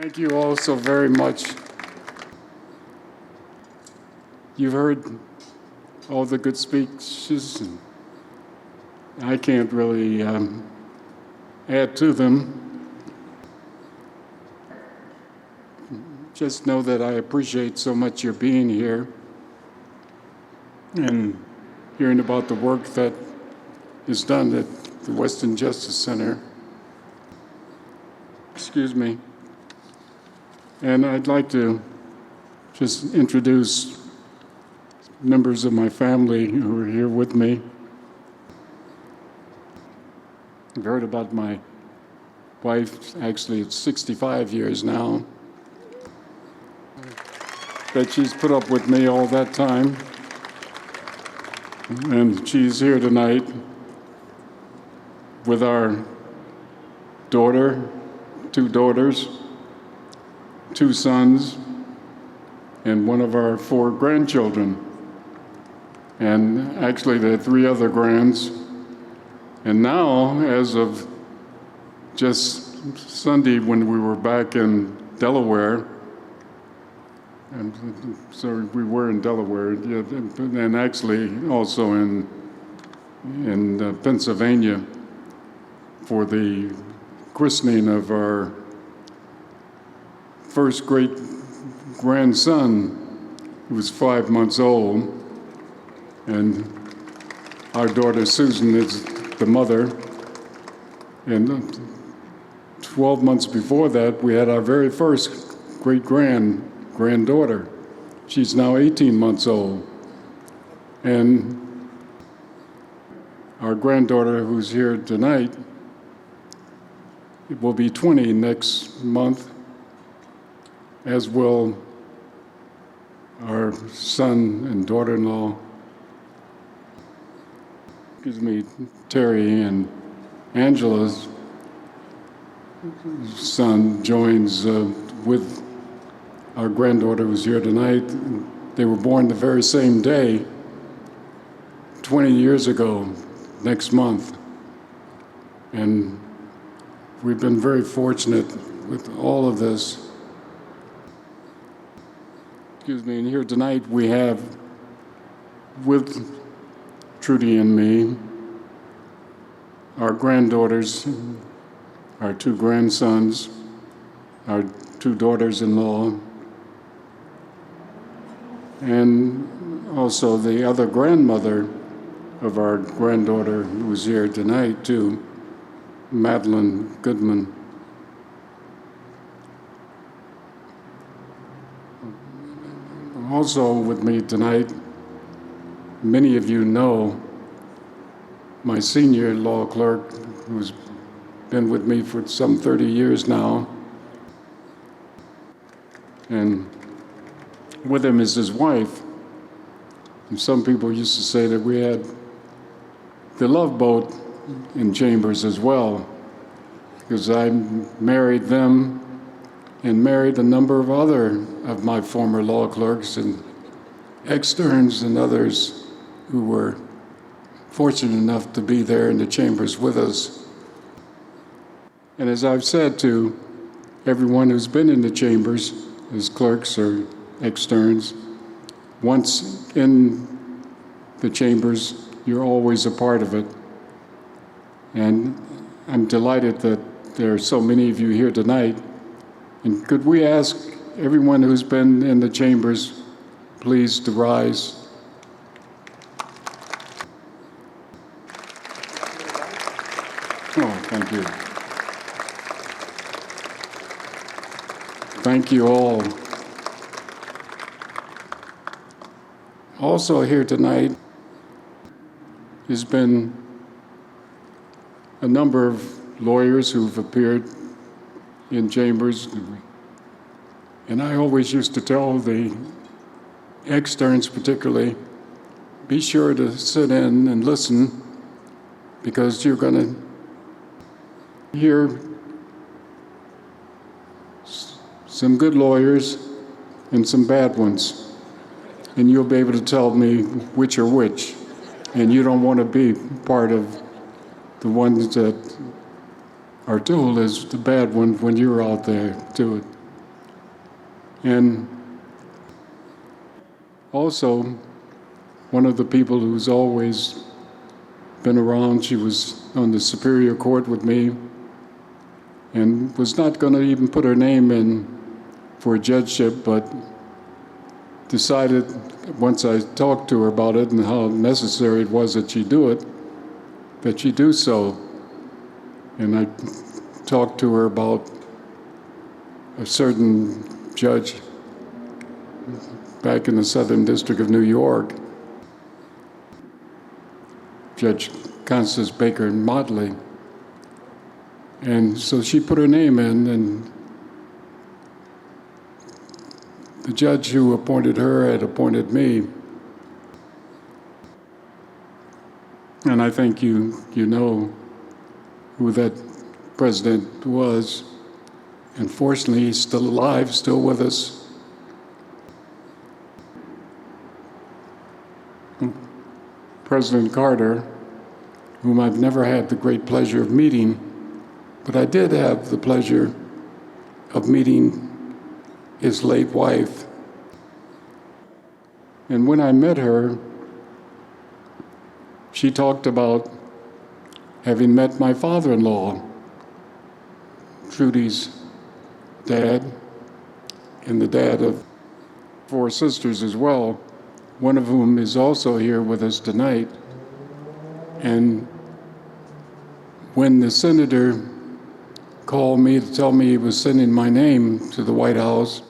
Thank you all so very much. You've heard all the good speeches, and I can't really add to them. Just know that I appreciate so much your being here and hearing about the work that is done at the Western Justice Center. Excuse me. And I'd like to just introduce members of my family who are here with me. I've heard about my wife, actually it's 65 years now, that she's put up with me all that time. And she's here tonight with our daughter, 2 daughters, 2 sons, and one of our 4 grandchildren. And actually there are 3 other grands. And now, as of just Sunday when we were back in Delaware, and so we were in Delaware, yeah, and actually also in Pennsylvania for the christening of our first great-grandson, who was 5 months old, and our daughter Susan is the mother. And 12 months before that, we had our very first granddaughter. She's now 18 months old. And our granddaughter, who's here tonight, will be 20 next month, as will our son and daughter-in-law, Terry, and Angela's son joins with our granddaughter who's here tonight. They were born the very same day, 20 years ago, next month. And we've been very fortunate with all of this. And here tonight we have, with Trudy and me, our granddaughters, our 2 grandsons, our 2 daughters-in-law, and also the other grandmother of our granddaughter who's here tonight too, Madeline Goodman. Also with me tonight, many of you know my senior law clerk, who's been with me for some 30 years now. And with him is his wife. And some people used to say that we had the Love Boat in Chambers as well, because I married them and married a number of other of my former law clerks and externs and others who were fortunate enough to be there in the chambers with us. And as I've said to everyone who's been in the chambers as clerks or externs, once in the chambers, you're always a part of it. And I'm delighted that there are so many of you here tonight. And could we ask everyone who's been in the chambers, please, to rise? Oh, thank you. Thank you all. Also here tonight has been a number of lawyers who've appeared in chambers. And I always used to tell the externs particularly, be sure to sit in and listen, because you're going to hear some good lawyers and some bad ones. And you'll be able to tell me which are which. And you don't want to be part of the ones that are told as the bad one when you're out there to it. And also, one of the people who's always been around, she was on the Superior Court with me and was not going to even put her name in for a judgeship, but decided once I talked to her about it and how necessary it was that she do it, that she do so. And I talked to her about a certain judge back in the Southern District of New York, Judge Constance Baker Motley. And so she put her name in, and the judge who appointed her had appointed me. And I think you know who that president was. And fortunately, he's still alive, still with us. President Carter, whom I've never had the great pleasure of meeting, but I did have the pleasure of meeting his late wife. And when I met her, she talked about having met my father-in-law, Trudy's dad, and the dad of 4 sisters as well, one of whom is also here with us tonight. And when the senator called me to tell me he was sending my name to the White House,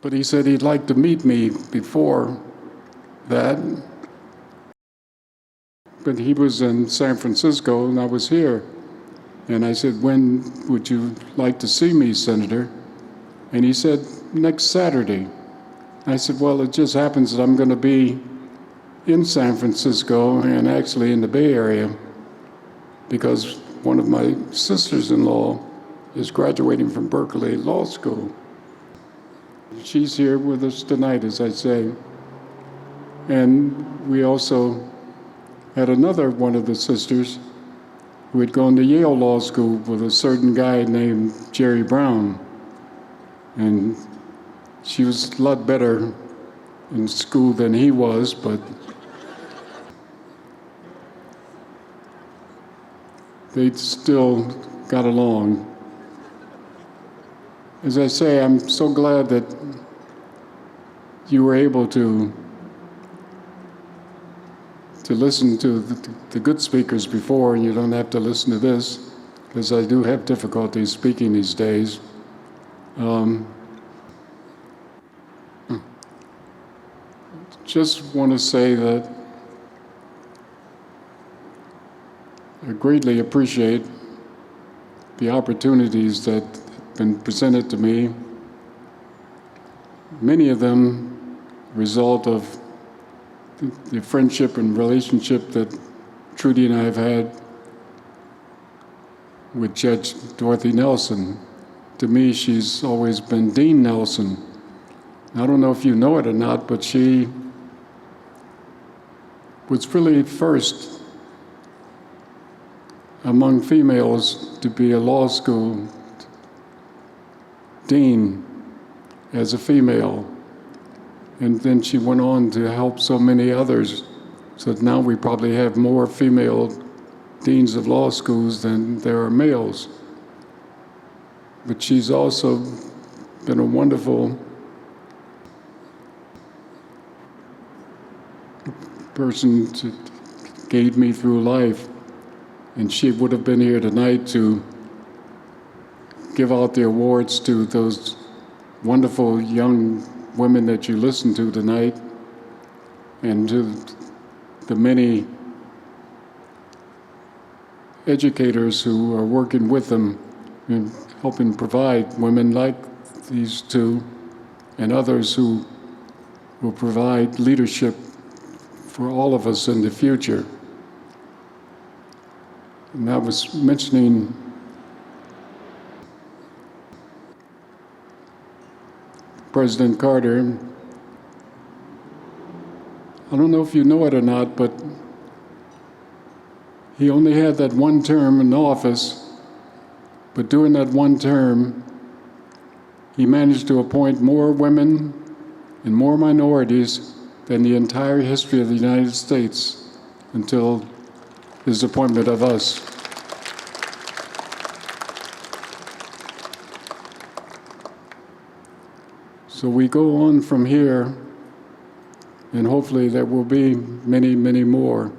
but he said he'd like to meet me before that. But he was in San Francisco and I was here. And I said, when would you like to see me, Senator? And he said, next Saturday. I said, well, it just happens that I'm going to be in San Francisco and actually in the Bay Area because one of my sisters-in-law is graduating from Berkeley Law School. She's here with us tonight, as I say. And we also had another one of the sisters who had gone to Yale Law School with a certain guy named Jerry Brown. And she was a lot better in school than he was, but they still got along. As I say, I'm so glad that you were able to listen to the good speakers before, and you don't have to listen to this, because I do have difficulty speaking these days. Just want to say that I greatly appreciate the opportunities that have been presented to me. Many of them result of the friendship and relationship that Trudy and I have had with Judge Dorothy Nelson. To me, she's always been Dean Nelson. I don't know if you know it or not, but she was really first among females to be a law school dean as a female. And then she went on to help so many others. So now we probably have more female deans of law schools than there are males. But she's also been a wonderful person to guide me through life. And she would have been here tonight to give out the awards to those wonderful young women that you listened to tonight, and to the many educators who are working with them and helping provide women like these two and others who will provide leadership for all of us in the future. And I was mentioning President Carter. I don't know if you know it or not, but he only had that one term in office, but during that one term, he managed to appoint more women and more minorities than the entire history of the United States until his appointment of us. So we go on from here, and hopefully there will be many, many more.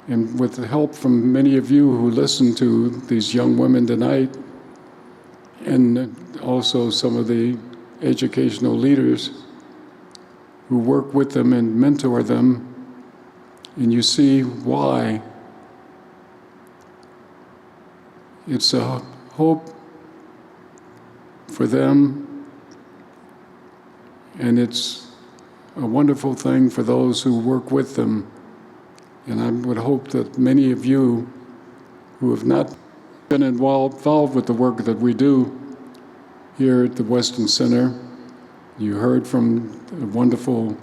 And with the help from many of you who listen to these young women tonight, and also some of the educational leaders who work with them and mentor them, and you see why it's a hope for them, and it's a wonderful thing for those who work with them. And I would hope that many of you who have not been involved with the work that we do here at the Weston Center, you heard from a wonderful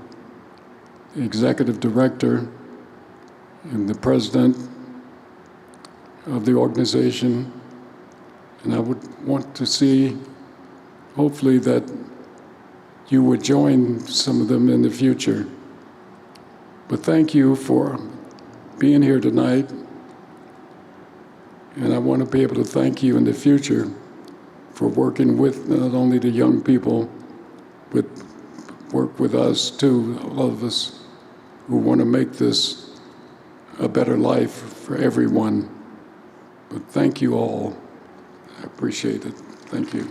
executive director and the president of the organization, and I would want to see, hopefully, that you would join some of them in the future. But thank you for being here tonight, and I want to be able to thank you in the future for working with not only the young people, but work with us too, all of us who want to make this a better life for everyone. But thank you all. I appreciate it. Thank you.